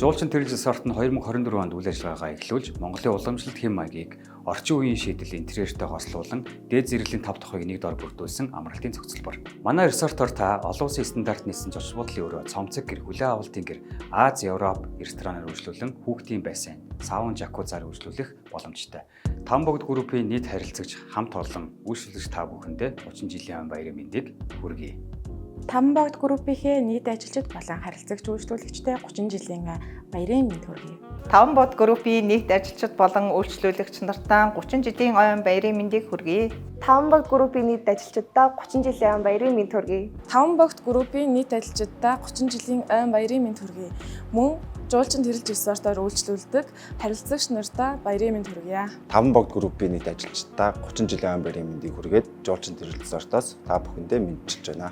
Жуулчин тэрэл resort нь 2024 онд үйл ажиллагаагаа эхлүүлж, Монголын уламжлалт хэм маягийг орчин үеийн шийдэл интерьертэй хослуулан, дээд зэрэглэлийн 5 дахь нэг дор бүрдүүлсэн амралтын цогцлбор. Манай resort-оор та олон улсын стандарт нийцсэн зочин бодлын өрөө, цомцог гэр, хүлээн авалтын гэр, Аз, Европ ресторанаар үйлчлүүлэн хүүхдийн бассейн, саун жакузаар үйлчлүүлэх боломжтой. Тамбогд группийн нийт харилцагч хамт олон үйлчлүүлэгч та бүхэндээ 30 жилийн баярын мэндийг хүргэе. Тамбогд группийнхээ нийт ажилчид болон харилцагч үйлчлүүлэгчтэй 30 жилийн баярын мэнд хүргэе. Тамбогд группийн нийт ажилчид болон үйлчлүүлэгч нартаа 30 жилийн ойн баярын мэндийг хүргэе. Тамбогд группийн нийт ажилчидаа 30 жилийн ойн баярын мэнд хүргэе. Тамбогд группийн нийт ажилчидаа 30 жилийн ойн баярын мэнд хүргэе. Мөн Жуулчин тэрэл resort-оор үйлчлүүлдэг харилцагч нартаа баярын мэнд хүргье. Тамбогд группийн нийт ажилчдаа 30 жилийн ойн баярын мэндийг хүргээд Жуулчин тэрэл resort-оос та бүхэндээ мэдчилж байна.